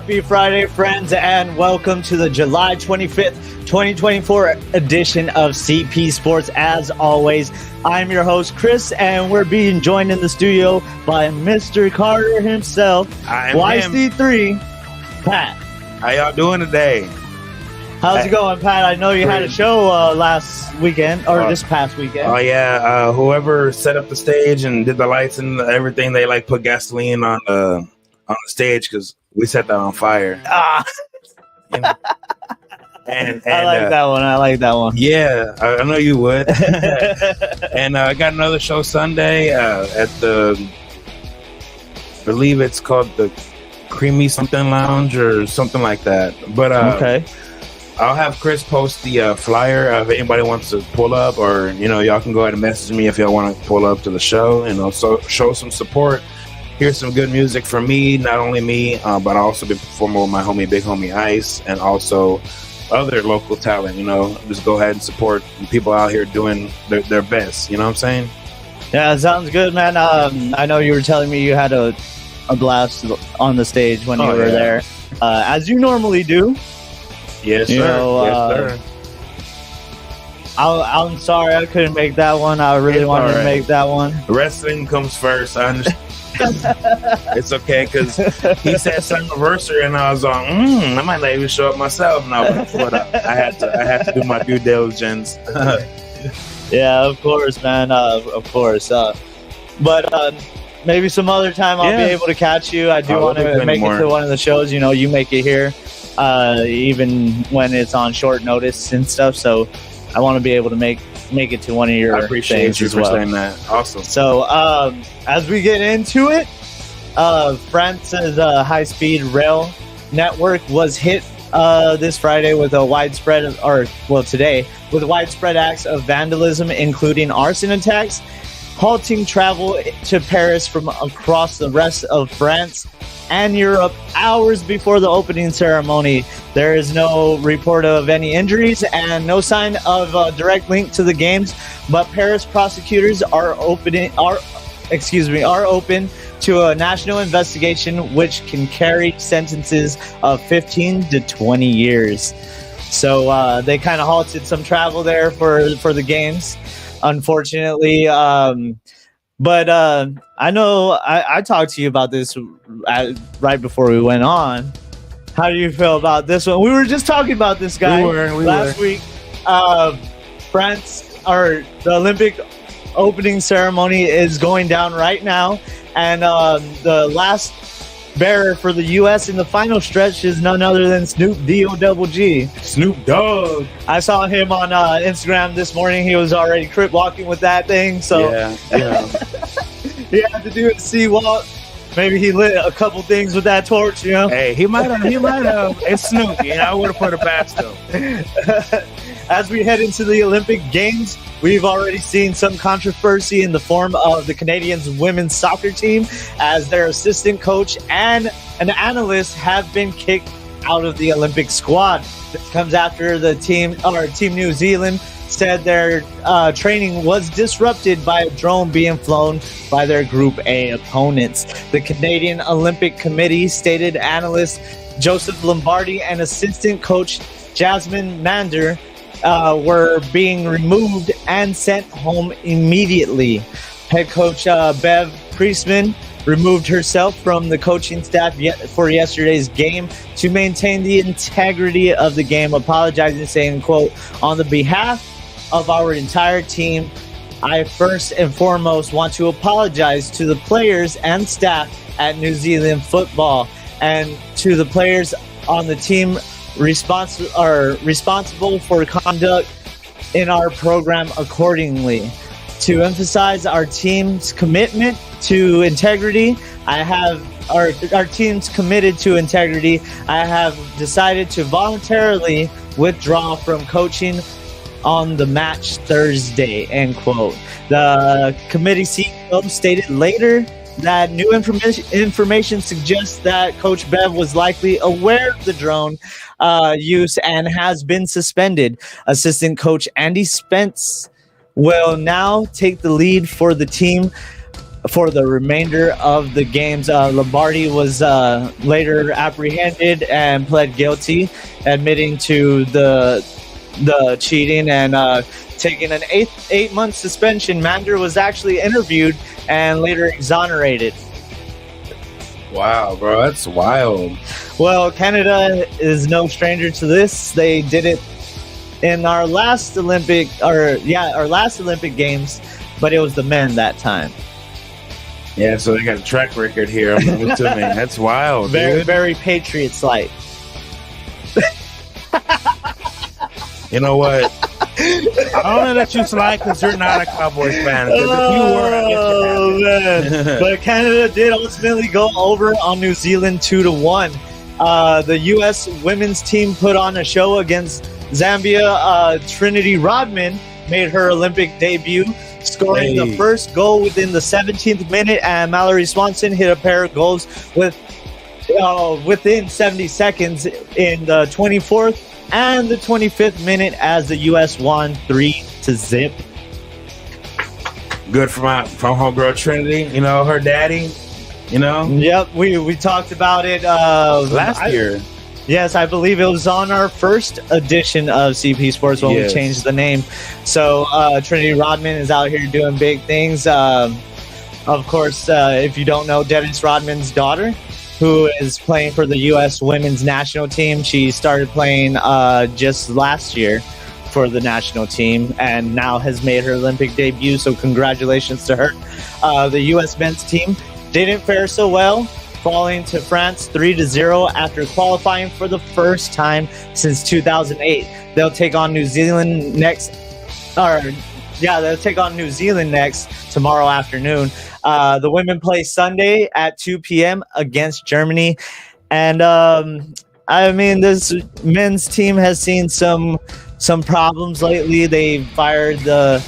Happy Friday, friends, and welcome to the July 25th, 2024 edition of CP Sports. As always, I'm your host, Chris, and we're being joined in the studio by Mr. Carter himself, YC3, Pat. How y'all doing today? How's it going, Pat? I know you had a show last weekend, or this past weekend. Oh, yeah. Whoever set up the stage and did the lights and everything, they put gasoline on the stage because we set that on fire. And I like that one. Yeah, I know you would. And I got another show Sunday at I believe it's called the Creamy Something Lounge or something like that. But okay. I'll have Chris post the flyer if anybody wants to pull up, or y'all can go ahead and message me if y'all want to pull up to the show and also show some support. Here's some good music from me, not only me, but I'll also be performing with my homie, Big Homie Ice, and also other local talent. Just go ahead and support people out here doing their best. You know what I'm saying? Yeah, it sounds good, man. I know you were telling me you had a blast on the stage when you were there, as you normally do. Yes, sir. Yes, sir. I'm sorry I couldn't make that one. I really wanted to make that one. Wrestling comes first. I understand. It's okay, because he said anniversary, and I was like, I might not even show up myself. No, but I had to do my due diligence. Yeah, of course, man. Of course. But maybe some other time I'll be able to catch you. I do want to make it to one of the shows. You make it here. Even when it's on short notice and stuff. So I want to be able to make it to one of your I appreciate you for saying that. Awesome. So as we get into it, France's high-speed rail network was hit this Friday with a widespread acts of vandalism, including arson attacks, halting travel to Paris from across the rest of France and Europe hours before the opening ceremony. There is no report of any injuries and no sign of a direct link to the games, but Paris prosecutors are open to a national investigation which can carry sentences of 15 to 20 years. So they kind of halted some travel there for the games, unfortunately. But I know I talked to you about this right before we went on. How do you feel about this one? We were just talking about this guy last week. France, or the Olympic opening ceremony is going down right now. And the last bearer for the U.S. in the final stretch is none other than Snoop D-O-double-G. Snoop Dogg. I saw him on Instagram this morning. He was already crip walking with that thing. So yeah. He had to do a sea walk. Maybe he lit a couple things with that torch, Hey, he might have. It's Snoop. I would have put it past him. As we head into the Olympic Games, we've already seen some controversy in the form of the Canadians women's soccer team, as their assistant coach and an analyst have been kicked out of the Olympic squad. This comes after the Team New Zealand said their training was disrupted by a drone being flown by their Group A opponents. The Canadian Olympic Committee stated analyst Joseph Lombardi and assistant coach Jasmine Mander were being removed and sent home immediately. Head coach Bev Priestman removed herself from the coaching staff for yesterday's game to maintain the integrity of the game, apologizing, saying, quote, "On the behalf of our entire team, I first and foremost want to apologize to the players and staff at New Zealand football and to the players on the team responsible for conduct in our program accordingly. To emphasize our team's commitment to integrity, our team's committed to integrity. I have decided to voluntarily withdraw from coaching on the match Thursday," end quote. The committee CEO stated later that new information suggests that Coach Bev was likely aware of the drone use and has been suspended. Assistant coach Andy Spence will now take the lead for the team for the remainder of the games. Lombardi was later apprehended and pled guilty, admitting to the cheating and taking an 8-month suspension. Mander was actually interviewed and later exonerated. Wow, bro, that's wild. Well, Canada is no stranger to this. They did it in our last Olympic Games, but it was the men that time. Yeah, so they got a track record here. I'm assuming. That's wild, Very, dude. very Patriots-like. You know what? I don't know that you slide because you're not a Cowboys fan. If you were, I guess you man. But Canada did ultimately go over on New Zealand 2-1. The U.S. women's team put on a show against Zambia. Trinity Rodman made her Olympic debut, scoring the first goal within the 17th minute, and Mallory Swanson hit a pair of goals within 70 seconds in the 24th and the 25th minute as the U.S. won 3-0. Good from homegirl Trinity. You know, her daddy. You know. Yep, we talked about it last year. Yes, I believe it was on our first edition of CP Sports when we changed the name. So Trinity Rodman is out here doing big things. Of course, if you don't know, Dennis Rodman's daughter, who is playing for the U.S. women's national team. She started playing just last year for the national team and now has made her Olympic debut. So congratulations to her. The U.S. men's team didn't fare so well, falling to France 3-0 after qualifying for the first time since 2008. They'll take on New Zealand next. They'll take on New Zealand next tomorrow afternoon. The women play Sunday at 2 p.m. against Germany. And, this men's team has seen some problems lately. They fired the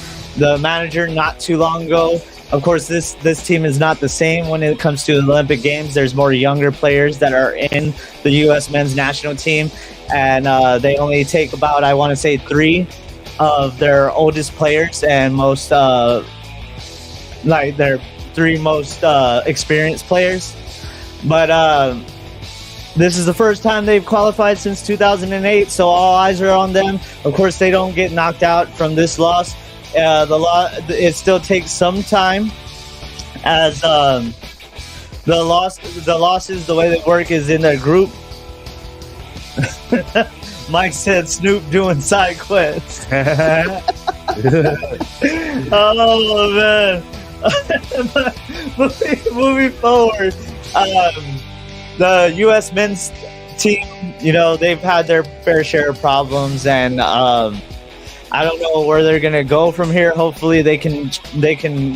manager not too long ago. Of course, this team is not the same when it comes to the Olympic Games. There's more younger players that are in the U.S. men's national team. And they only take about, I want to say, 3 of their oldest players and most their 3 most experienced players. But this is the first time they've qualified since 2008, so all eyes are on them. Of course, they don't get knocked out from this loss. It still takes some time, as the losses, the way they work is in a group. Mike said Snoop doing side quests. Oh man. Moving forward, the U.S. men's team, they've had their fair share of problems, and I don't know where they're gonna go from here. Hopefully, they can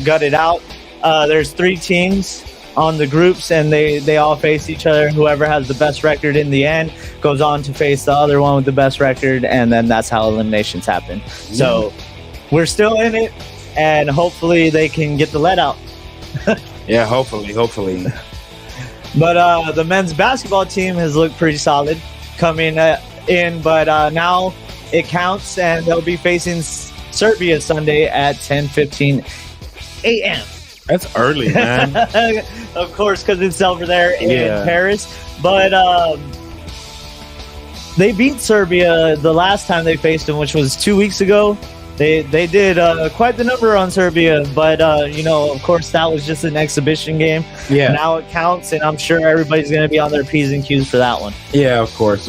gut it out. There's 3 teams on the groups, and they all face each other. Whoever has the best record in the end goes on to face the other one with the best record, and then that's how eliminations happen. So we're still in it, and hopefully they can get the let out. Yeah, hopefully. But the men's basketball team has looked pretty solid coming in, but now it counts, and they'll be facing Serbia Sunday at 10:15 a.m. That's early, man. Of course, because it's over there in Paris. But they beat Serbia the last time they faced them, which was 2 weeks ago. They did quite the number on Serbia, but of course, that was just an exhibition game. Yeah. Now it counts, and I'm sure everybody's going to be on their P's and Q's for that one. Yeah, of course.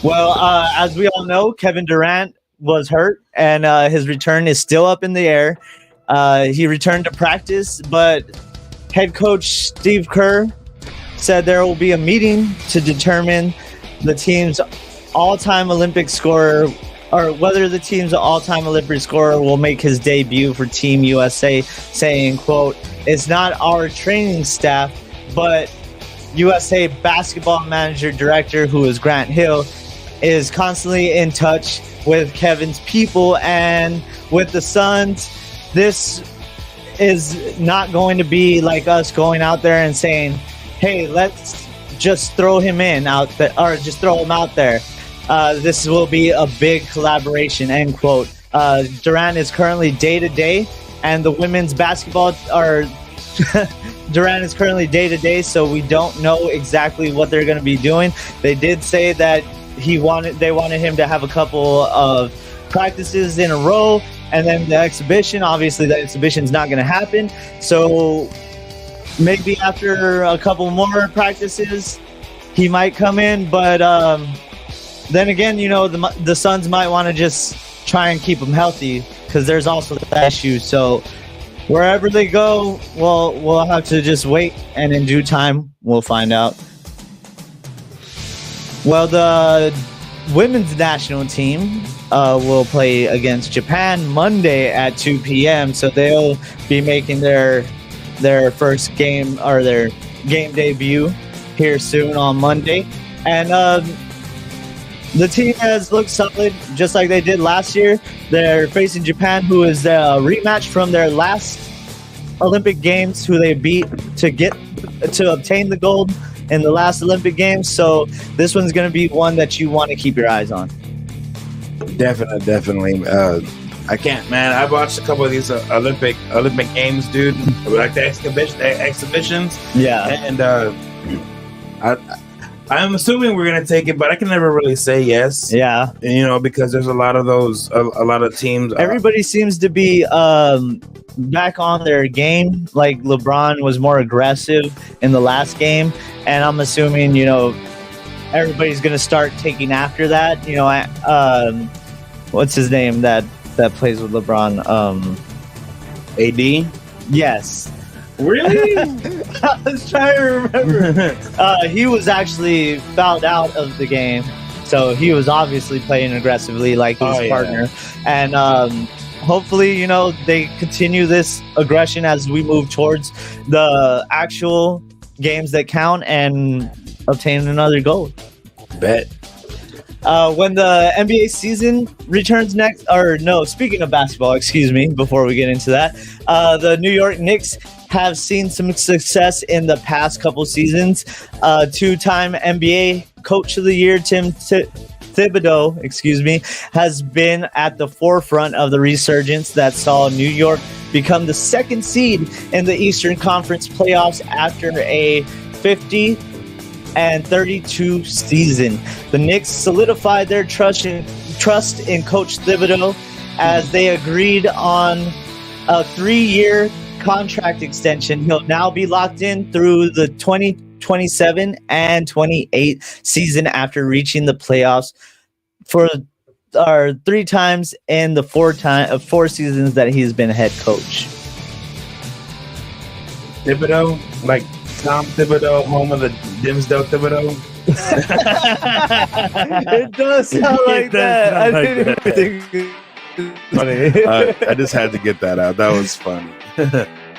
Well, as we all know, Kevin Durant was hurt, and his return is still up in the air. He returned to practice, but head coach Steve Kerr said there will be a meeting to determine the team's all-time Olympic scorer, or whether the team's all-time Olympic scorer will make his debut for Team USA, saying, quote, "It's not our training staff, but USA basketball manager director, who is Grant Hill, is constantly in touch with Kevin's people and with the Suns. This is not going to be like us going out there and saying, hey, let's just throw him in out there, or just throw him out there. This will be a big collaboration," end quote. Durant is currently day-to-day and the women's basketball are Durant is currently day-to-day, so we don't know exactly what they're going to be doing. They did say that they wanted him to have a couple of practices in a row, and then the exhibition. Obviously, the exhibition's not going to happen, so maybe after a couple more practices, he might come in. But then again, you know, the Suns might want to just try and keep him healthy because there's also that issue. So wherever they go, we'll have to just wait, and in due time, we'll find out. Well, the women's national team will play against Japan Monday at 2 p.m. So they'll be making their first game or their game debut here soon on Monday. And the team has looked solid, just like they did last year. They're facing Japan, who is a rematch from their last Olympic Games, who they beat to obtain the gold in the last Olympic Games. So this one's going to be one that you want to keep your eyes on. Definitely. I can't, man. I watched a couple of these Olympic Games, dude. Like the exhibitions. Yeah. And I'm assuming we're gonna take it, but I can never really say yes. Yeah. You know, because there's a lot of those, a lot of teams. Everybody seems to be back on their game. Like LeBron was more aggressive in the last game, and I'm assuming, you know, everybody's gonna start taking after that. You know, what's his name that plays with LeBron? AD. Yes. Really? I was trying to remember. He was actually fouled out of the game, so he was obviously playing aggressively like his partner. And hopefully, you know, they continue this aggression as we move towards the actual games that count and obtain another gold. Bet. When the NBA season returns next, speaking of basketball, excuse me, before we get into that, the New York Knicks have seen some success in the past couple seasons. Two-time NBA Coach of the Year, Tim Thibodeau, has been at the forefront of the resurgence that saw New York become the second seed in the Eastern Conference playoffs after a 50-32 season. The Knicks solidified their trust in Coach Thibodeau as they agreed on a 3-year contract extension. He'll now be locked in through the 2027 and 28 season after reaching the playoffs for 3 times in the 4 seasons that he's been head coach. Thibodeau, like Tom Thibodeau, home of the Dimsdale Thibodeau. It does sound like that. I didn't even think. Funny. I just had to get that out. That was funny.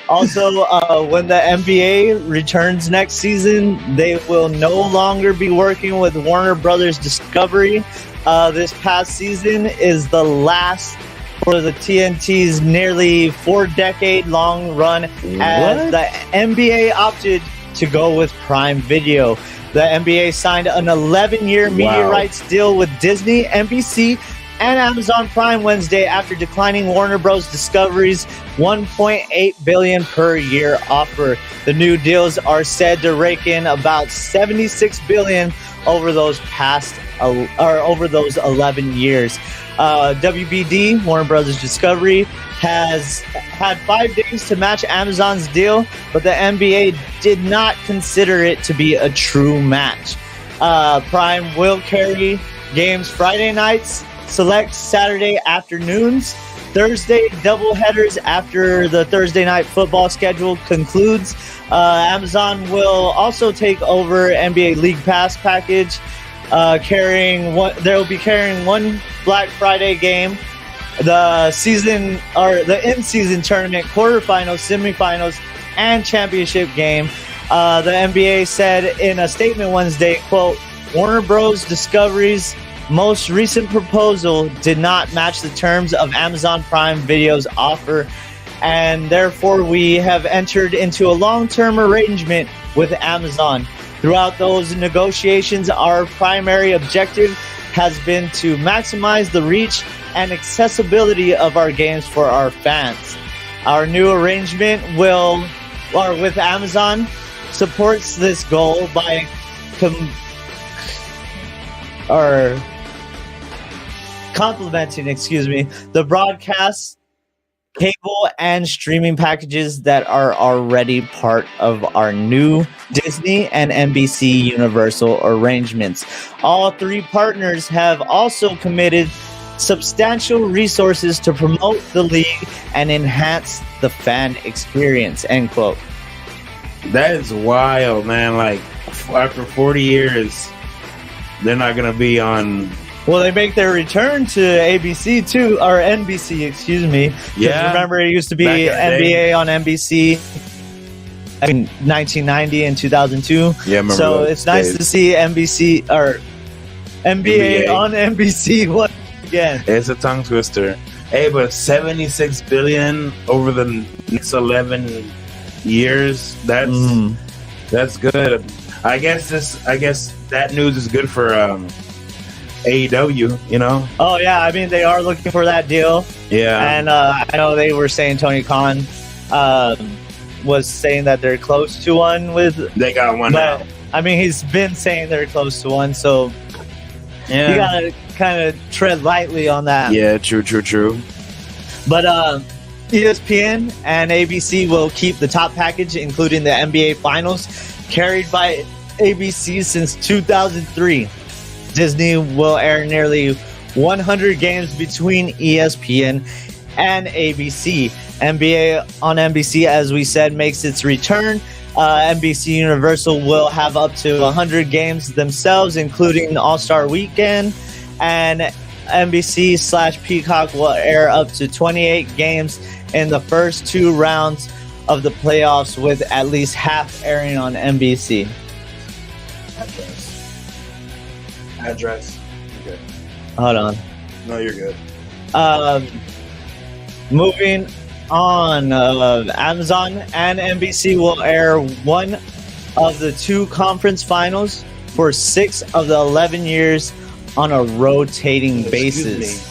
Also, when the NBA returns next season, they will no longer be working with Warner Brothers Discovery. This past season is the last for the TNT's nearly 4-decade-long run as the NBA opted to go with Prime Video. The NBA signed an 11-year media rights deal with Disney, NBC, and Amazon Prime Wednesday after declining Warner Bros. Discovery's $1.8 billion per year offer. The new deals are said to rake in about $76 billion over those 11 years. WBD, Warner Bros. Discovery, has had 5 days to match Amazon's deal, but the NBA did not consider it to be a true match. Prime will carry games Friday nights, select Saturday afternoons, Thursday doubleheaders after the Thursday night football schedule concludes. Amazon will also take over NBA League Pass package, they'll be carrying one Black Friday game, the in-season tournament, quarterfinals, semifinals, and championship game. The NBA said in a statement Wednesday, quote, Warner Bros. Discovery's most recent proposal did not match the terms of Amazon Prime Video's offer, and therefore we have entered into a long-term arrangement with Amazon. Throughout those negotiations, our primary objective has been to maximize the reach and accessibility of our games for our fans. Our new arrangement with Amazon, supports this goal by complementing, the broadcast, cable, and streaming packages that are already part of our new Disney and NBC Universal arrangements. All three partners have also committed substantial resources to promote the league and enhance the fan experience, end quote. That is wild, man. Like, after 40 years, they're not going to be on... Well, they make their return to ABC too, or NBC, excuse me. Yeah. Remember, it used to be NBA on NBC in 1990 and 2002. Yeah, remember. So it's nice to see NBC or NBA on NBC once again. It's a tongue twister. Hey, but 76 billion over the next 11 years. That's good. I guess that news is good for AEW, you know? Oh, yeah. I mean, they are looking for that deal. Yeah. And I know they were saying Tony Khan was saying that they're close to one with... They got one now. I mean, he's been saying they're close to one, so you gotta kind of tread lightly on that. Yeah, true. But ESPN and ABC will keep the top package, including the NBA Finals, carried by ABC since 2003. Disney will air nearly 100 games between ESPN and ABC. NBA on NBC, as we said, makes its return. NBC Universal will have up to 100 games themselves, including All-Star Weekend. And NBC/Peacock will air up to 28 games in the first two rounds of the playoffs, with at least half airing on NBC. Address. Okay. Hold on. No, you're good. Moving on, Amazon and NBC will air one of the two conference finals for 6 of the 11 years on a rotating basis.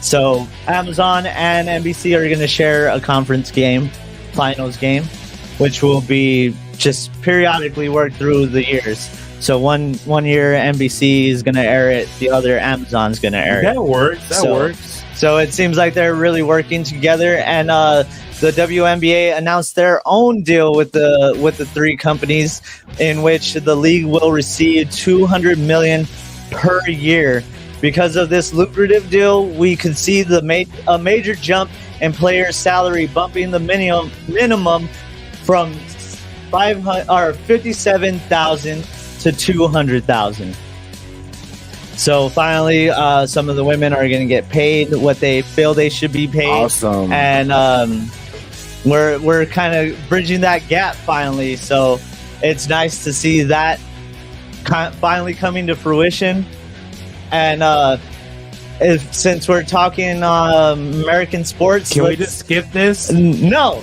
So Amazon and NBC are going to share a conference game, finals game, which will be just periodically worked through the years. So one year NBC is going to air it, the other Amazon's going to air it. That works. So it seems like they're really working together, and the WNBA announced their own deal with the three companies, in which the league will receive $200 million per year. Because of this lucrative deal, we could see a major jump in players' salary, bumping the minimum from $57,000 to $200,000. So finally, some of the women are going to get paid what they feel they should be paid. Awesome. And we're kind of bridging that gap finally. So it's nice to see that finally coming to fruition. And since we're talking American sports, can we just skip this? No.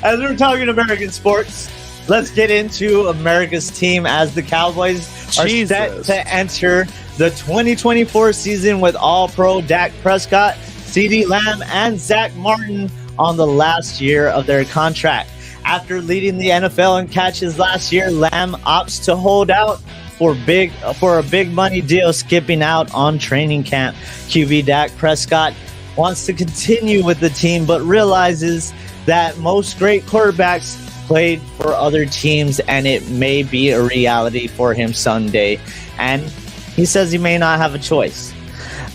As we're talking American sports, let's get into America's team, as the Cowboys are set to enter the 2024 season with All-Pro Dak Prescott, CeeDee Lamb, and Zach Martin on the last year of their contract. After leading the NFL in catches last year, Lamb opts to hold out for a big money deal, skipping out on training camp. QB Dak Prescott wants to continue with the team, but realizes that most great quarterbacks played for other teams, and it may be a reality for him someday. And he says he may not have a choice.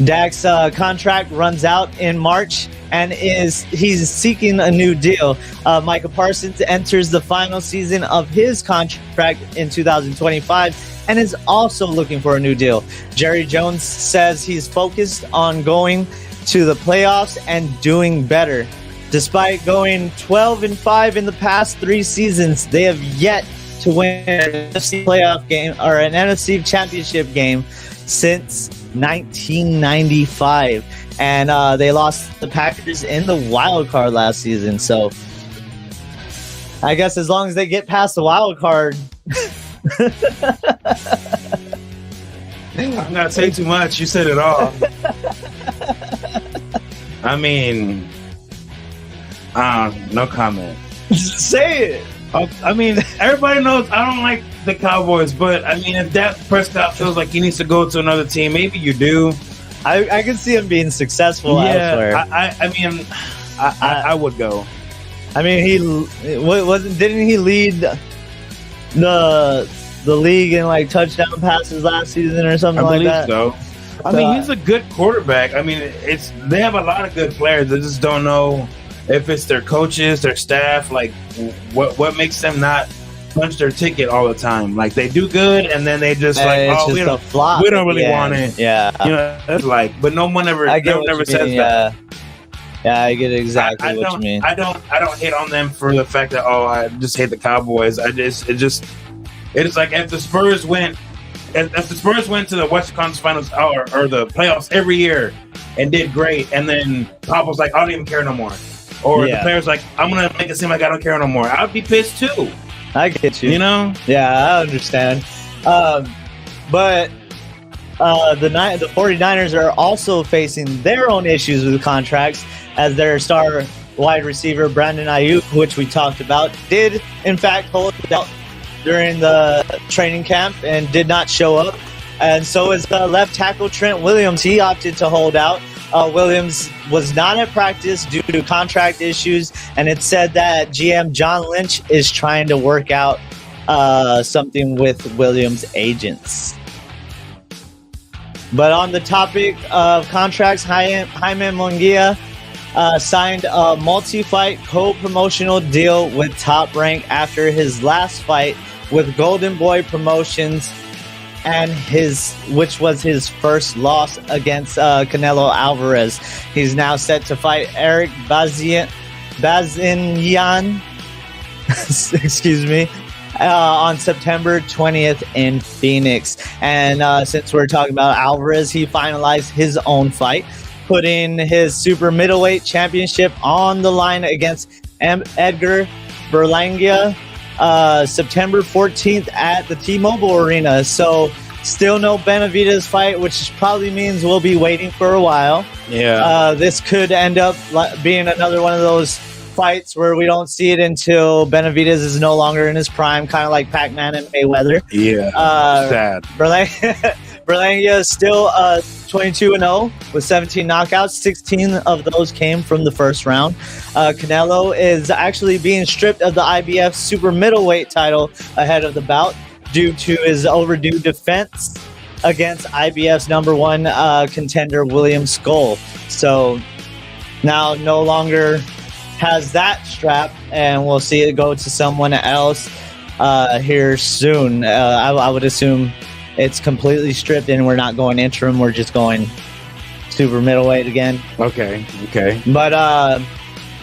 Dak's contract runs out in March, and he's seeking a new deal. Micah Parsons enters the final season of his contract in 2025 and is also looking for a new deal. Jerry Jones says he's focused on going to the playoffs and doing better. Despite going 12-5 in the past 3 seasons, they have yet to win an NFC playoff game or an NFC championship game since 1995. And they lost the Packers in the wild card last season. So I guess as long as they get past the wild card. I'm not saying too much. You said it all. I mean, No comment. Say it. I mean, everybody knows I don't like the Cowboys, but I mean, if Dak Prescott feels like he needs to go to another team, maybe you do. I can see him being successful elsewhere. I mean, I would go. I mean, didn't he lead the league in like touchdown passes last season or something like that? I believe so. I mean, he's a good quarterback. I mean, they have a lot of good players. They just don't know if it's their coaches, their staff, like what makes them not punch their ticket all the time. Like they do good, and then they just we don't really want it. Yeah, it's like, but no one ever says that. Yeah, I get exactly what you mean. I don't hate on them for the fact that I just hate the Cowboys. It's like if the Spurs went to the Western Conference Finals or the playoffs every year and did great, and then Pop was like, I don't even care no more. Or the player's like, I'm going to make it seem like I don't care no more. I'd be pissed too. I get you. You know? Yeah, I understand. But the 49ers are also facing their own issues with contracts as their star wide receiver, Brandon Ayuk, which we talked about, did in fact hold out during the training camp and did not show up. And so is left tackle Trent Williams. He opted to hold out. Williams was not at practice due to contract issues, and it said that GM John Lynch is trying to work out something with Williams' agents. But on the topic of contracts, Jaime Munguia signed a multi-fight co-promotional deal with Top Rank after his last fight with Golden Boy Promotions, and which was his first loss against Canelo Alvarez. He's now set to fight Eric Bazinian excuse me, on September 20th in Phoenix. And since we're talking about Alvarez, he finalized his own fight, putting his super middleweight championship on the line against Edgar Berlanga September 14th at the T-Mobile Arena. So still no Benavidez fight, which probably means we'll be waiting for a while. Yeah. This could end up being another one of those fights where we don't see it until Benavidez is no longer in his prime, kind of like Pac-Man and Mayweather. Yeah. Sad. Berlanga is still 22-0 with 17 knockouts. 16 of those came from the first round. Canelo is actually being stripped of the IBF super middleweight title ahead of the bout due to his overdue defense against IBF's number one contender William Skull. So now no longer has that strap, and we'll see it go to someone else here soon. I would assume it's completely stripped and we're not going interim. We're just going super middleweight again. Okay. But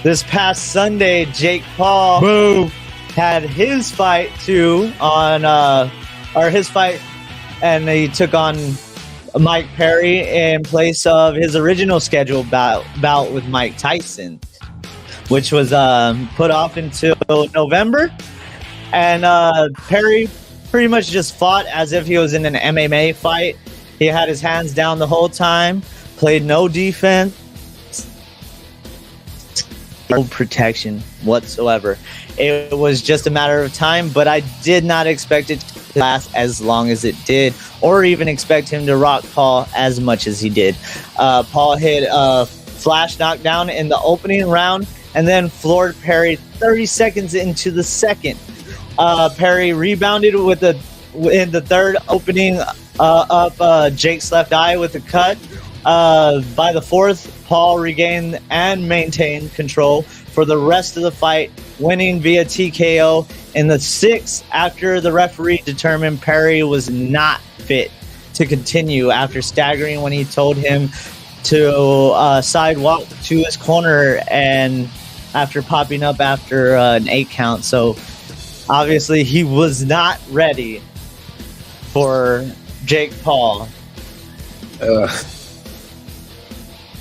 this past Sunday, Jake Paul had his fight and he took on Mike Perry in place of his original scheduled bout with Mike Tyson, which was put off until November. And Perry pretty much just fought as if he was in an MMA fight. He had his hands down the whole time, played no defense, no protection whatsoever. It was just a matter of time, but I did not expect it to last as long as it did, or even expect him to rock Paul as much as he did. Paul hit a flash knockdown in the opening round and then floored Perry 30 seconds into the second. Perry rebounded in the third, opening up Jake's left eye with a cut. By the fourth, Paul regained and maintained control for the rest of the fight, winning via TKO in the sixth after the referee determined Perry was not fit to continue after staggering when he told him to sidewalk to his corner, and after popping up after an 8 count. So obviously he was not ready for Jake Paul.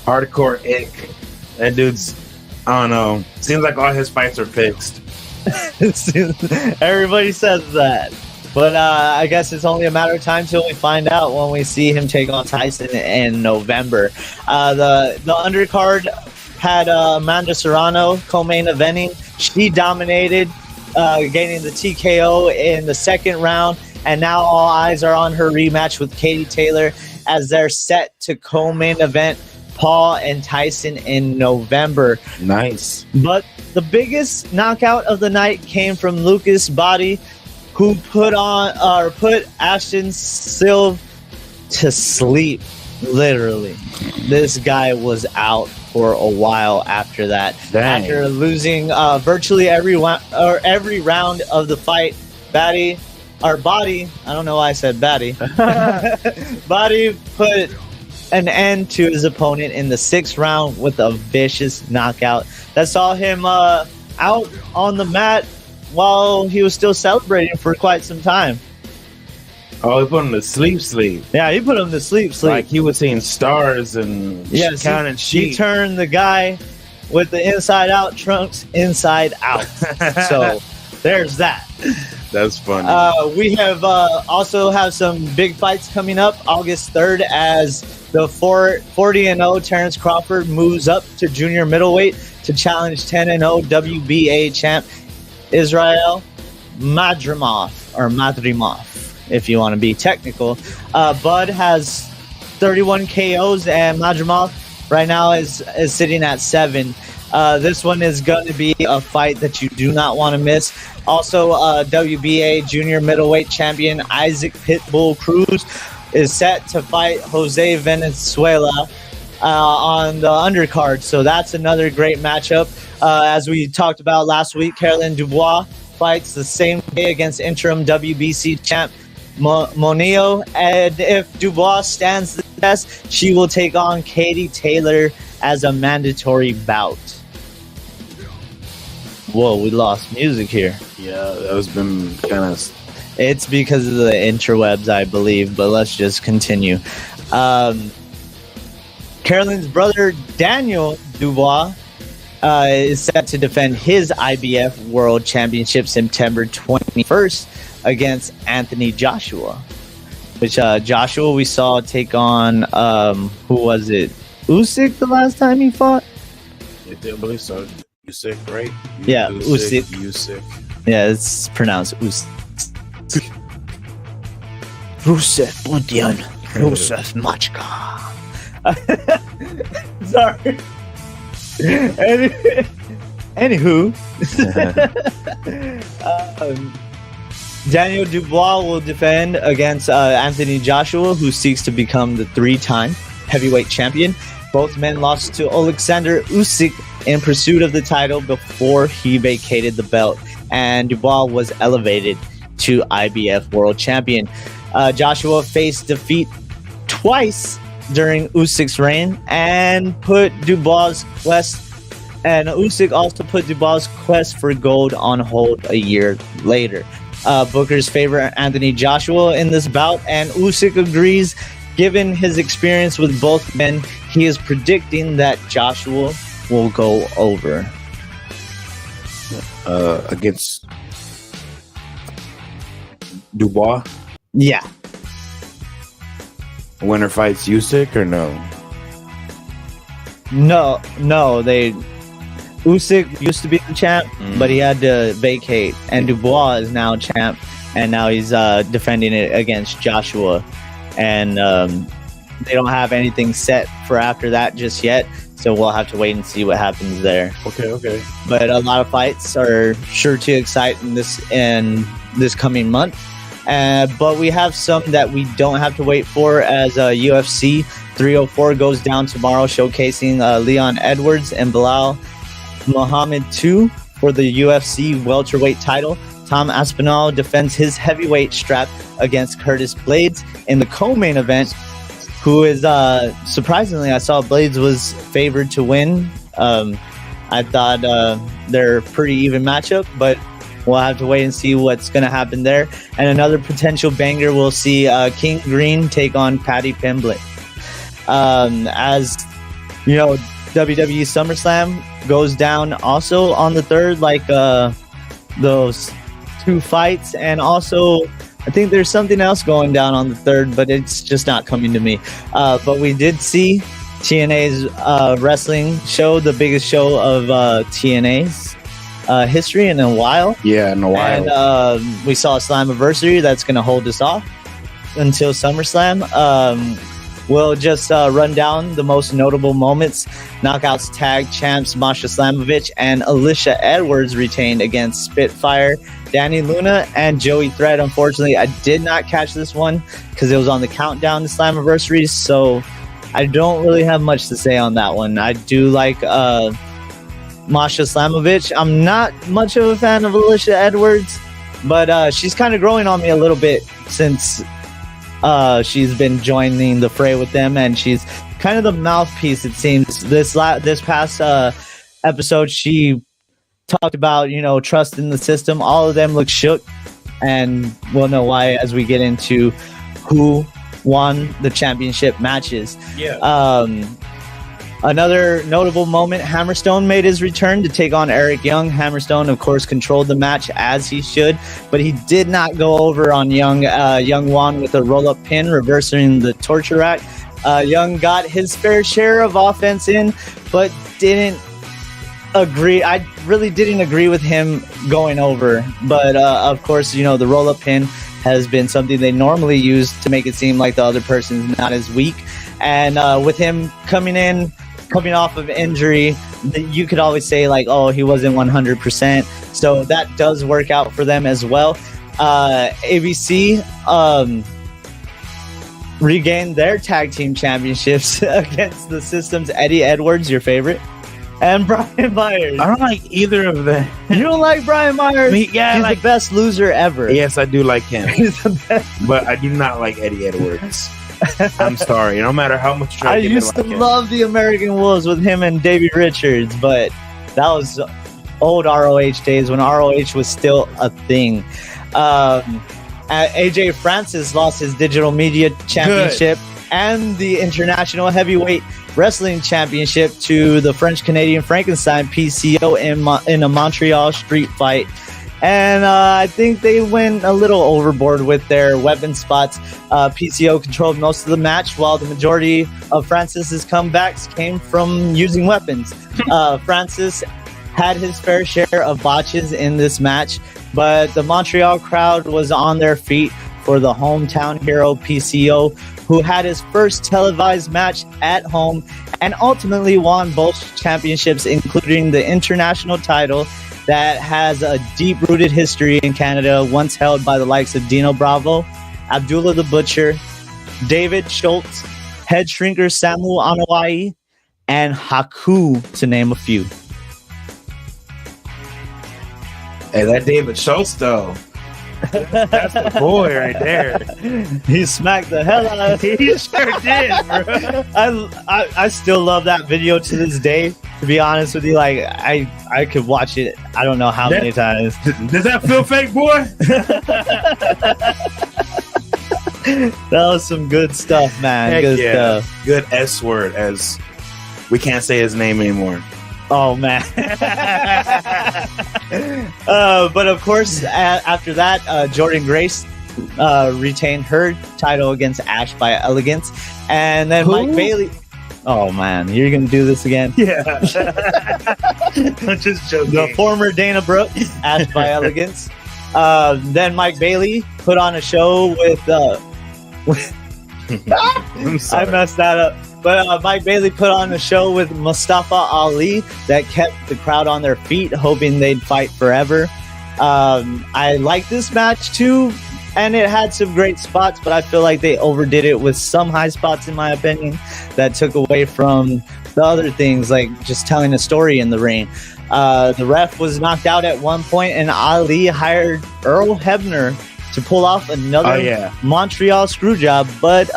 Hardcore ick. That dude's, I don't know. Seems like all his fights are fixed. Everybody says that. But I guess it's only a matter of time till we find out when we see him take on Tyson in November. The undercard had Amanda Serrano co-main eventing. She dominated, gaining the TKO in the second round. And now all eyes are on her rematch with Katie Taylor as they're set to co-main event Paul and Tyson in November. Nice. But the biggest knockout of the night came from Lucas Body, who put Ashton Silva to sleep. Literally, this guy was out for a while after that. Dang. After losing virtually every round of the fight, Body, I don't know why I said Body. Body put an end to his opponent in the 6th round with a vicious knockout that saw him out on the mat while he was still celebrating for quite some time. Oh, he put him to sleep. Yeah, he put him to sleep. Like he was seeing stars and counting sheep. He turned the guy with the inside out trunks inside out. So there's that. That's funny. We have also have some big fights coming up August 3rd as the 40-0 Terrence Crawford moves up to junior middleweight to challenge 10-0 WBA champ Israel Madrimov, if you want to be technical. Bud has 31 KOs and Madrimov right now is sitting at 7. This one is going to be a fight that you do not want to miss. Also, WBA junior middleweight champion Isaac Pitbull Cruz is set to fight Jose Venezuela on the undercard. So that's another great matchup. As we talked about last week, Caroline Dubois fights the same day against interim WBC champ Moneo. And if Dubois stands the test, she will take on Katie Taylor as a mandatory bout. Whoa, we lost music here. Yeah, that has been kind of... It's because of the interwebs, I believe, but let's just continue. Carolyn's brother, Daniel Dubois, is set to defend his IBF World Championship September 21st against Anthony Joshua. Which Joshua we saw take on, who was it? Usyk the last time he fought? I believe so. Usyk, right? Yeah, Usyk. Yeah, it's pronounced Usyk. Rusev Budian. Rusev Machka. Sorry. Anywho. Daniel Dubois will defend against Anthony Joshua, who seeks to become the 3-time heavyweight champion. Both men lost to Alexander Usyk in pursuit of the title before he vacated the belt, and Dubois was elevated to IBF World Champion. Joshua faced defeat twice during Usyk's reign and put Dubois' quest, and Usyk also put Dubois' quest for gold on hold a year later. Booker's favor Anthony Joshua in this bout, and Usyk agrees. Given his experience with both men, he is predicting that Joshua will go over. Against Dubois? Yeah. Winner fights Usyk or no? No. Usyk used to be the champ, but he had to vacate, and Dubois is now champ, and now he's defending it against Joshua. And they don't have anything set for after that just yet, so we'll have to wait and see what happens there. Okay. But a lot of fights are sure to excite in this coming month. But we have some that we don't have to wait for, as UFC 304 goes down tomorrow, showcasing Leon Edwards and Bilal Muhammad 2 for the UFC welterweight title. Tom Aspinall defends his heavyweight strap against Curtis Blades in the co-main event, who is, surprisingly, I saw Blades was favored to win. I thought they're a pretty even matchup, but we'll have to wait and see what's going to happen there. And another potential banger, we'll see King Green take on Paddy Pimblett. As you know, WWE SummerSlam goes down also on the 3rd, like those 2 fights, and also I think there's something else going down on the 3rd, but it's just not coming to me. But we did see TNA's wrestling show, the biggest show of TNA's history in a while. Yeah, in a while. And we saw a Slammiversary that's going to hold us off until SummerSlam. We'll just run down the most notable moments. Knockouts tag champs Masha Slamovich and Alicia Edwards retained against Spitfire, Danny Luna, and Joey Thread. Unfortunately, I did not catch this one because it was on the countdown to Slammiversary, so I don't really have much to say on that one. I do like Masha Slamovich. I'm not much of a fan of Alicia Edwards, but she's kind of growing on me a little bit since she's been joining the fray with them, and she's kind of the mouthpiece, it seems. This past episode, she talked about, trust in the system. All of them look shook, and we'll know why as we get into who won the championship matches. Yeah. Another notable moment, Hammerstone made his return to take on Eric Young. Hammerstone, of course, controlled the match as he should, but he did not go over on Young. Young won with a roll-up pin, reversing the torture rack. Young got his fair share of offense in, but didn't agree. I really didn't agree with him going over, but of course, the roll-up pin has been something they normally use to make it seem like the other person's not as weak. And with him coming off of injury, you could always say like, oh, he wasn't 100%. So that does work out for them as well. ABC regained their tag team championships against the System's Eddie Edwards, your favorite, and Brian Myers. I don't like either of them. You don't like Brian Myers? He's the best loser ever. Yes, I do like him. He's the best. But I do not like Eddie Edwards. I'm sorry. No matter how much I used to love the American Wolves with him and Davey Richards, but that was old ROH days when ROH was still a thing. AJ Francis lost his digital media championship and the International Heavyweight Wrestling Championship to the French-Canadian Frankenstein PCO in a Montreal street fight. And I think they went a little overboard with their weapon spots. PCO controlled most of the match, while the majority of Francis's comebacks came from using weapons. Francis had his fair share of botches in this match, but the Montreal crowd was on their feet for the hometown hero PCO, who had his first televised match at home and ultimately won both championships, including the international title that has a deep-rooted history in Canada, once held by the likes of Dino Bravo, Abdullah the Butcher, David Schultz, Head Shrinker Samu Anawai, and Haku, to name a few. Hey, that David Schultz, though. That's the boy right there. He smacked the hell out of it. He sure did, bro. I still love that video to this day. To be honest with you, like I could watch it. I don't know how many times. Does that feel fake, boy? That was some good stuff, man. Heck good stuff. Good S word, as we can't say his name anymore. Oh man. But of course, after that, Jordan Grace retained her title against Ash by Elegance, and then Mike Bailey. Oh man, you're gonna do this again? Yeah. I'm just joking. The former Dana Brooke, Ash by Elegance. Then Mike Bailey put on a show with I'm sorry. I messed that up. But Mike Bailey put on a show with Mustafa Ali that kept the crowd on their feet, hoping they'd fight forever. I like this match too, and it had some great spots, but I feel like they overdid it with some high spots, in my opinion, that took away from the other things, like just telling a story in the ring. The ref was knocked out at one point, and Ali hired Earl Hebner to pull off another Montreal screw job, but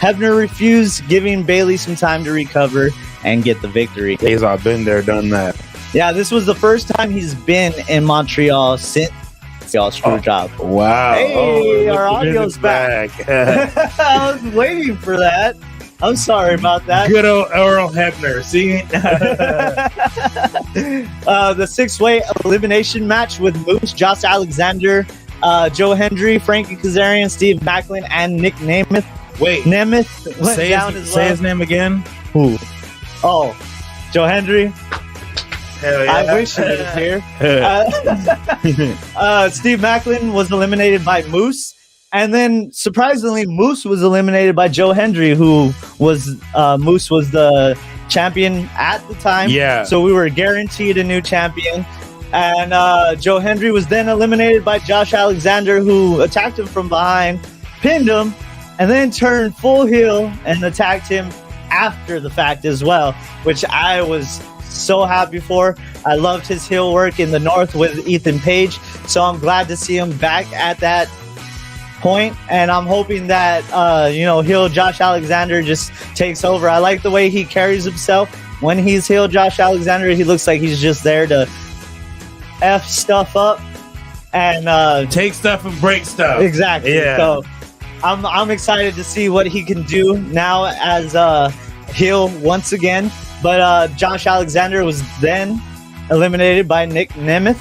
Hebner refused, giving Bailey some time to recover and get the victory. He's all been there, done that. Yeah, this was the first time he's been in Montreal since the screw job. Wow. Hey, our audio's back. I was waiting for that. I'm sorry about that. Good old Earl Hebner. See? The six-way elimination match with Moose, Josh Alexander, Joe Hendry, Frankie Kazarian, Steve Macklin, and Nick Namath Wait, Nemeth went down as well. Say his name again. Who? Oh, Joe Hendry. Hell yeah. I wish he was here. Steve Macklin was eliminated by Moose. And then, surprisingly, Moose was eliminated by Joe Hendry, who was Moose was the champion at the time. Yeah. So we were guaranteed a new champion. And Joe Hendry was then eliminated by Josh Alexander, who attacked him from behind, pinned him, and then turned full heel and attacked him after the fact as well, which I was so happy for. I loved his heel work in the North with Ethan Page. So I'm glad to see him back at that point, and I'm hoping that heel Josh Alexander just takes over. I like the way he carries himself when he's heel Josh Alexander. He looks like he's just there to F stuff up and take stuff and break stuff. Exactly. Yeah. So I'm excited to see what he can do now as heel once again. But Josh Alexander was then eliminated by Nick Nemeth,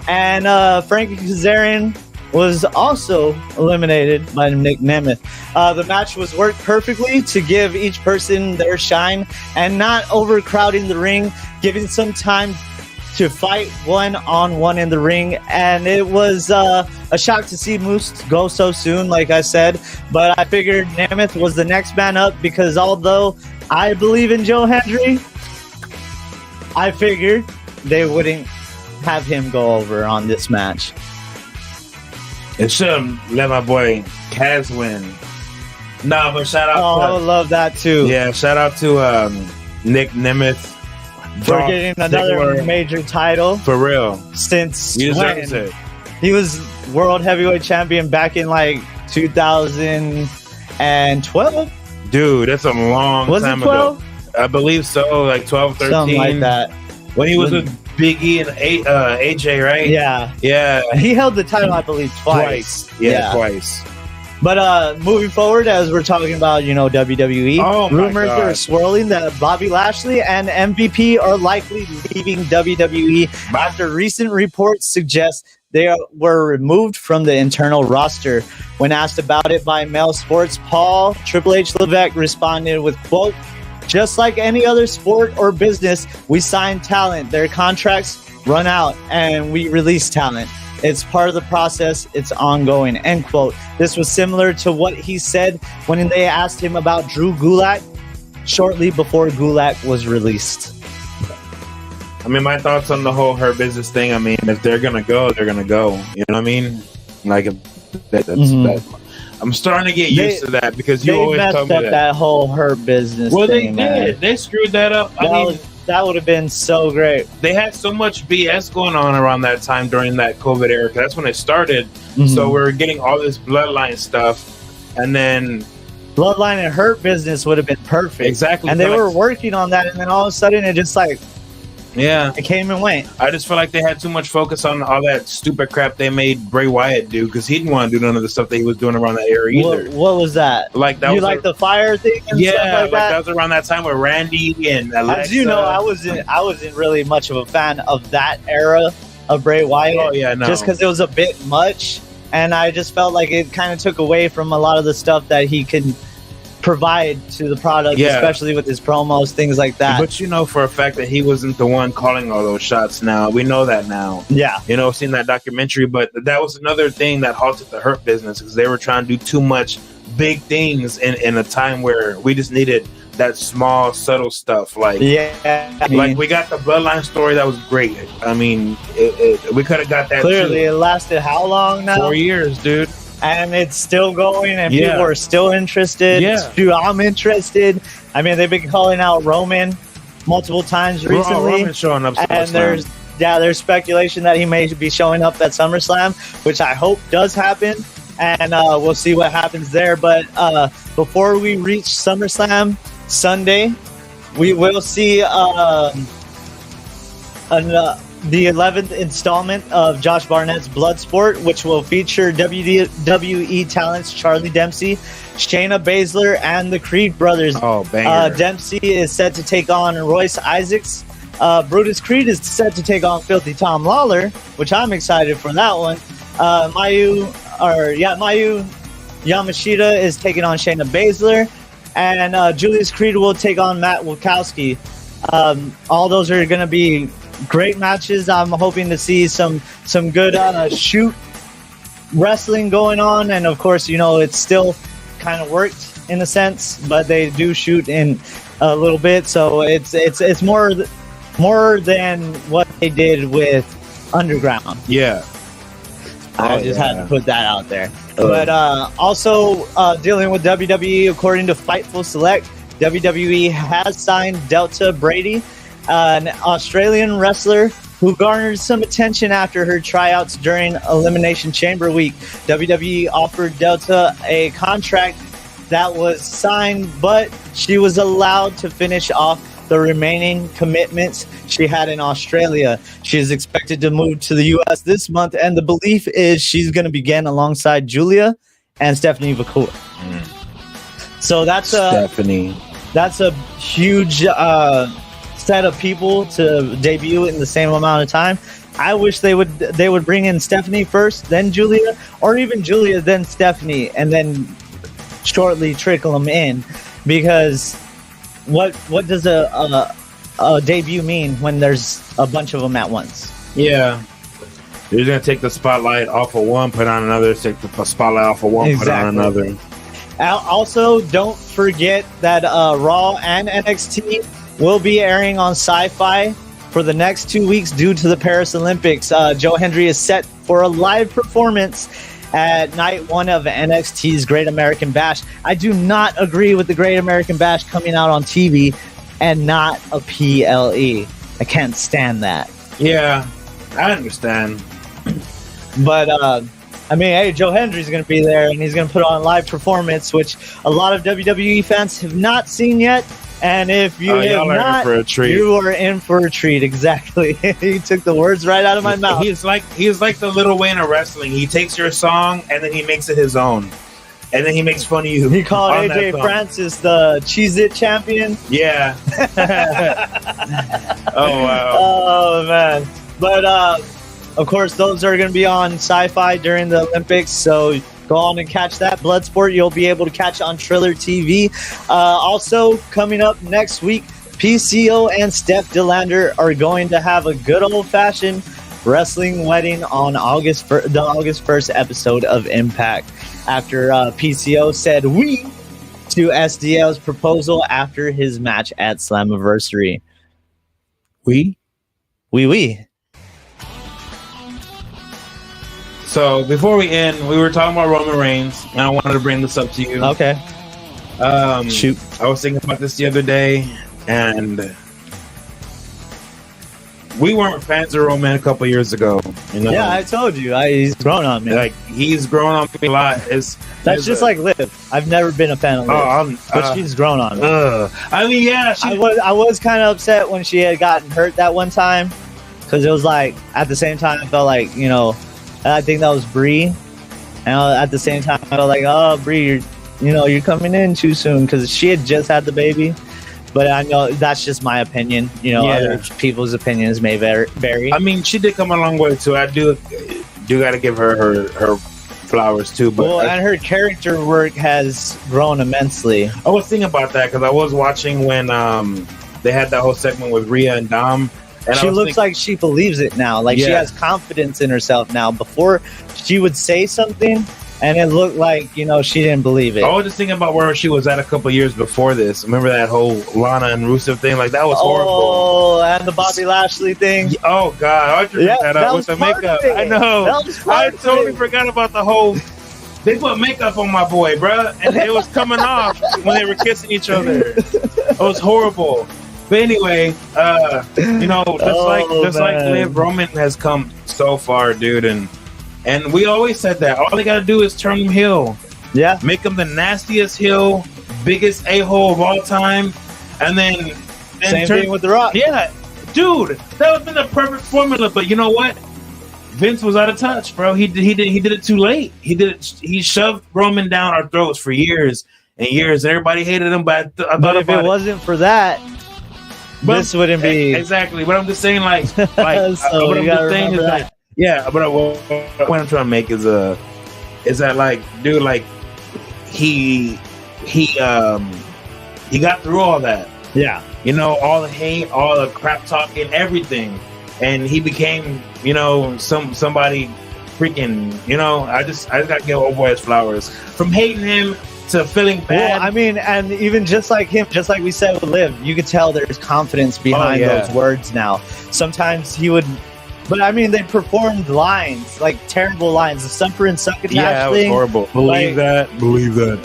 and Frankie Kazarian was also eliminated by Nick Nemeth. The match was worked perfectly to give each person their shine and not overcrowding the ring, giving some time to fight one-on-one in the ring. And it was a shock to see Moose go so soon, like I said. But I figured Nemeth was the next man up because although I believe in Joe Hendry, I figured they wouldn't have him go over on this match. It should have let my boy Kaz win. Nah, but shout out I would love that too. Yeah, shout out to Nick Nemeth for getting another major title. For real. Since he deserves it. He was world heavyweight champion back in like 2012. Dude, that's a long time ago. I believe so, like 12, 13. Something like that. When he was with Big E and AJ, right? Yeah. Yeah. He held the title, I believe, twice. Yeah, twice. But moving forward, as we're talking about, WWE, rumors are swirling that Bobby Lashley and MVP are likely leaving WWE after recent reports suggest they were removed from the internal roster. When asked about it by Mail Sports, Paul Triple H Levesque responded with, quote, "Just like any other sport or business, we sign talent. Their contracts run out and we release talent. It's part of the process. It's ongoing," end quote. This was similar to what he said when they asked him about Drew Gulak shortly before Gulak was released. I mean, my thoughts on the whole Hurt Business thing, I mean, if they're going to go, they're going to go. You know what I mean? Like, I'm starting to get used to that because you always tell me that whole Hurt Business thing. They did. They screwed that up. That would have been so great. They had so much BS going on around that time during that COVID era. That's when it started. So we're getting all this bloodline stuff. And then Bloodline and Hurt Business would have been perfect. Exactly. And they were working on that. And then all of a sudden it just it came and went. I just feel like they had too much focus on all that stupid crap they made Bray Wyatt do because he didn't want to do none of the stuff that he was doing around that era either. What was that? Like that? The fire thing? And stuff like that? That was around that time with Randy and Alexa. As you know, I wasn't really much of a fan of that era of Bray Wyatt. Oh yeah, no. Just because it was a bit much, and I just felt like it kind of took away from a lot of the stuff that he could provide to the product, especially with his promos, things like that. But you know for a fact that he wasn't the one calling all those shots now. We know that now. Yeah. Seen that documentary, but that was another thing that halted the Hurt Business because they were trying to do too much big things in a time where we just needed that small, subtle stuff. Like, like we got the Bloodline story that was great. I mean, we could have got that clearly. It lasted how long now? 4 years, dude. And it's still going, and people are still interested. Dude, I'm interested. I mean, they've been calling out Roman multiple times recently. Roman's showing up, and there's speculation that he may be showing up at SummerSlam, which I hope does happen. And we'll see what happens there. But before we reach SummerSlam Sunday, we will see the 11th installment of Josh Barnett's Bloodsport, which will feature WWE talents Charlie Dempsey, Shayna Baszler, and the Creed brothers. Oh, banger. Dempsey is set to take on Royce Isaacs. Brutus Creed is set to take on Filthy Tom Lawler, which I'm excited for that one. Mayu Yamashita is taking on Shayna Baszler, and Julius Creed will take on Matt Wachowski. All those are going to be great matches. I'm hoping to see some good shoot wrestling going on, and of course, it's still kind of worked in a sense, but they do shoot in a little bit, so it's more than what they did with Underground. Yeah. I just had to put that out there. But also dealing with WWE, according to Fightful Select, WWE has signed Delta Brady, an Australian wrestler who garnered some attention after her tryouts during Elimination Chamber Week. WWE offered Delta a contract that was signed, but she was allowed to finish off the remaining commitments she had in Australia. She is expected to move to the U.S. this month, and the belief is she's going to begin alongside Julia and Stephanie McCool. So that's a huge set of people to debut in the same amount of time. I wish they would bring in Stephanie first, then Julia, or even Julia, then Stephanie, and then shortly trickle them in, because what does a debut mean when there's a bunch of them at once? Yeah, you're gonna take the spotlight off of one, put on another. Take the spotlight off of one, put on another. Also, don't forget that Raw and NXT will be airing on Sci-Fi for the next 2 weeks due to the Paris Olympics. Joe Hendry is set for a live performance at night one of NXT's Great American Bash. I do not agree with the Great American Bash coming out on TV and not a PLE. I can't stand that. Yeah, I understand. But, hey, Joe Hendry's going to be there, and he's going to put on a live performance, which a lot of WWE fans have not seen yet. And if you have not, you are in for a treat. Exactly. He took the words right out of my mouth. He's like the Little Wayne of wrestling. He takes your song and then he makes it his own, and then he makes fun of you. He called AJ Francis the Cheez-It champion. Yeah. Oh wow. Oh man. But of course, those are going to be on Sci-Fi during the Olympics. So go on and catch that. Bloodsport, you'll be able to catch on Triller TV. Also, coming up next week, PCO and Steph DeLander are going to have a good old-fashioned wrestling wedding on the August 1st episode of Impact. After PCO said "we" to SDL's proposal after his match at Slammiversary. We. So before we end, we were talking about Roman Reigns, and I wanted to bring this up to you. Okay. Shoot. I was thinking about this the other day, and we weren't fans of Roman a couple years ago. Yeah, I told you. He's grown on me. Like, he's grown on me a lot. That's just like Liv. I've never been a fan of Liv, but she's grown on me. I was kind of upset when she had gotten hurt that one time, because it was like, at the same time, I felt like, I think that was Brie. And at the same time, I felt like, oh, Brie, you're coming in too soon, because she had just had the baby. But I know that's just my opinion. Other people's opinions may vary. I mean, she did come a long way too. I do got to give her flowers too. But and her character work has grown immensely. I was thinking about that because I was watching when they had that whole segment with Rhea and Dom. And she looks like she believes it now. Like, she has confidence in herself now. Before, she would say something, and it looked like, she didn't believe it. I was just thinking about where she was at a couple years before this. Remember that whole Lana and Rusev thing? Like, that was horrible. Oh, and the Bobby Lashley thing. Oh, God. I just that up with the makeup. I know. I totally forgot about the whole... They put makeup on my boy, bro, and it was coming off when they were kissing each other. It was horrible. But anyway, just like Liv, Roman has come so far, dude, and we always said that all they gotta do is turn him heel. Yeah, make him the nastiest heel, biggest a-hole of all time, and then same thing with The Rock. Yeah, dude, that would have been the perfect formula. But you know what? Vince was out of touch, bro. He did it too late. He shoved Roman down our throats for years and years, and everybody hated him. But if it wasn't for that. But this wouldn't be exactly. But I'm just saying, like so what I'm just saying is that. But what I'm trying to make is that, like, dude, like, he got through all that. Yeah. You know, all the hate, all the crap talking, everything, and he became, you know, somebody freaking. You know, I just got to give old boy his flowers. From hating him to feeling bad. Well, I mean, and even just like him, just like we said with Liv, you could tell there's confidence behind those words now. Sometimes he would, but I mean, they performed lines, like terrible lines. The Sumper and Succotash thing. Yeah, it was horrible. Believe that.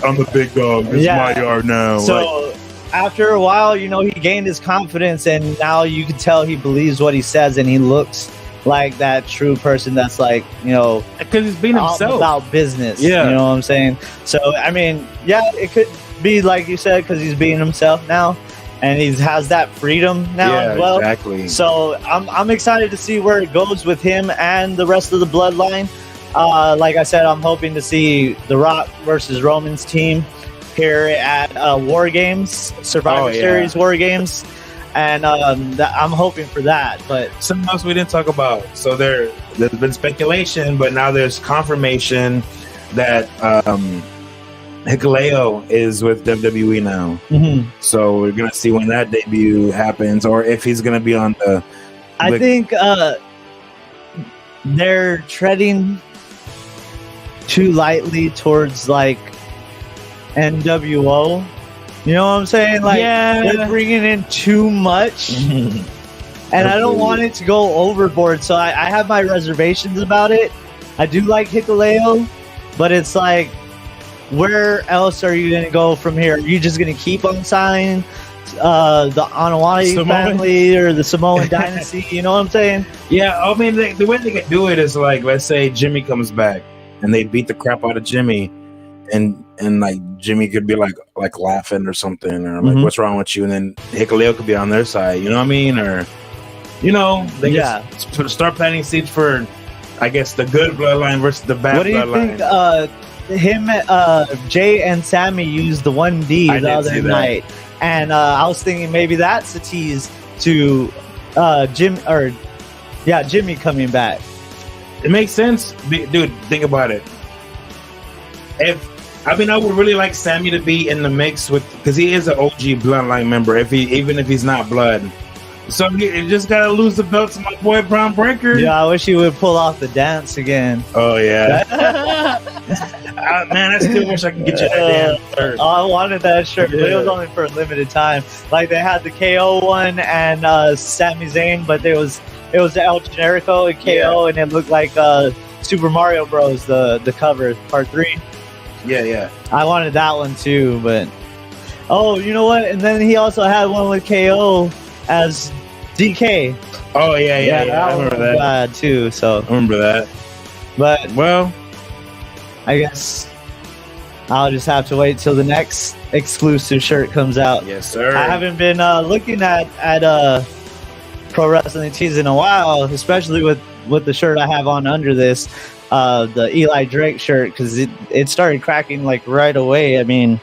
I'm the big dog. This is my yard now. So after a while, you know, he gained his confidence, and now you can tell he believes what he says, and he looks like that true person that's like, you know, because he's being himself about business. Yeah, you know what I'm saying? So I mean, yeah, it could be like you said, because he's being himself now, and he has that freedom now as well. Exactly. So I'm excited to see where it goes with him and the rest of the bloodline. Like I said, I'm hoping to see The Rock versus Roman's team here at War Games, Survivor Series War Games. And I'm hoping for that. But something else we didn't talk about. So there's been speculation, but now there's confirmation that Hikuleo is with WWE now. Mm-hmm. So we're gonna see when that debut happens, or if he's gonna be on the. I think they're treading too lightly towards like NWO. You know what I'm saying? Like, they're bringing in too much, and I don't want it to go overboard. So I have my reservations about it. I do like Hikuleo, but it's like, where else are you going to go from here? Are you just going to keep on signing the Anawani family or the Samoan dynasty? You know what I'm saying? Yeah, I mean, the way they could do it is like, let's say Jimmy comes back, and they beat the crap out of Jimmy. And like Jimmy could be like laughing or something, or like, what's wrong with you? And then Hikuleo could be on their side, you know what I mean? Or, you know, they just start planting seeds for, I guess, the good bloodline versus the bad bloodline. What do you think? Jay and Sammy used the 1D the other night, and I was thinking maybe that's a tease to Jimmy coming back. It makes sense, dude. Think about it. I would really like Sammy to be in the mix because he is an OG bloodline member. Even if he's not blood, so he just gotta lose the belt to my boy Braun Breaker. Yeah, I wish he would pull off the dance again. Oh yeah, man, I still wish I could get you that damn shirt. I wanted that shirt, but it was only for a limited time. Like they had the KO one and Sami Zayn, but it was the El Generico and KO, and it looked like Super Mario Bros. The cover part 3. Yeah. I wanted that one too, but you know what? And then he also had one with KO as DK. Oh yeah. I remember that. Bad too. So I remember that. But I guess I'll just have to wait till the next exclusive shirt comes out. Yes, sir. I haven't been looking at Pro Wrestling Tees in a while, especially with the shirt I have on under this. The Eli Drake shirt, because it started cracking like right away. I mean,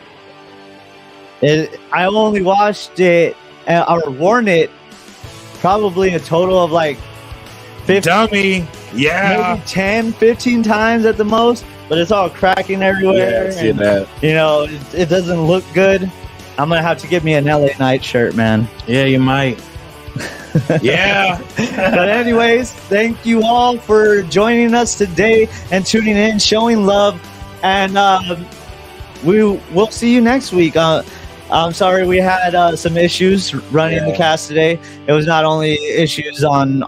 I only washed it or worn it probably a total of like 15, maybe 10, 15 times at the most, but it's all cracking everywhere. Yeah, I see that. You know, it doesn't look good. I'm gonna have to get me an LA Knight shirt, man. Yeah, you might. Yeah. But anyways, thank you all for joining us today and tuning in, showing love, and we'll see you next week. I'm sorry we had some issues running the cast today. It was not only issues on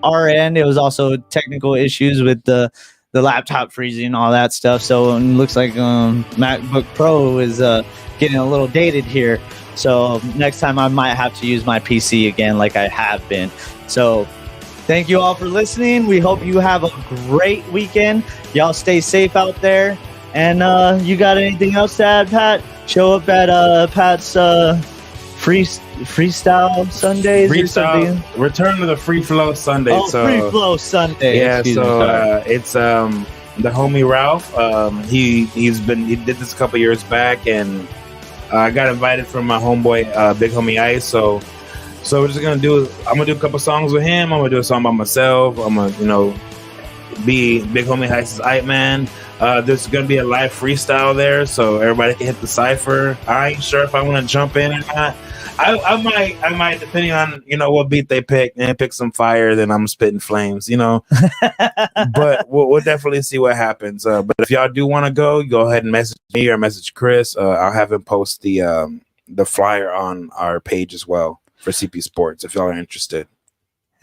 our end, it was also technical issues with the laptop freezing and all that stuff. So it looks like MacBook Pro is getting a little dated here. So next time I might have to use my PC again like I have been. So thank you all for listening. We hope you have a great weekend. Y'all stay safe out there. And you got anything else to add, Pat? Show up at Pat's Freestyle Sundays or something? Return to the Free Flow Sunday. Free Flow Sunday. Yeah, it's the homie Ralph. He did this a couple years back, and I got invited from my homeboy, Big Homie Ice. So we're just I'm gonna do a couple songs with him. I'm gonna do a song by myself. I'm gonna, be Big Homie Heist's Hype Man. There's gonna be a live freestyle there, so everybody can hit the cipher. I ain't sure if I want to jump in or not. I might, depending on what beat they pick, and pick some fire. Then I'm spitting flames, But we'll definitely see what happens. But if y'all do want to go ahead and message me or message Chris. I'll have him post the flyer on our page as well for CP Sports if y'all are interested.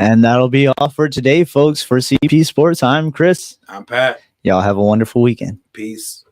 And that'll be all for today, folks. For CP Sports, I'm Chris. I'm Pat. Y'all have a wonderful weekend. Peace.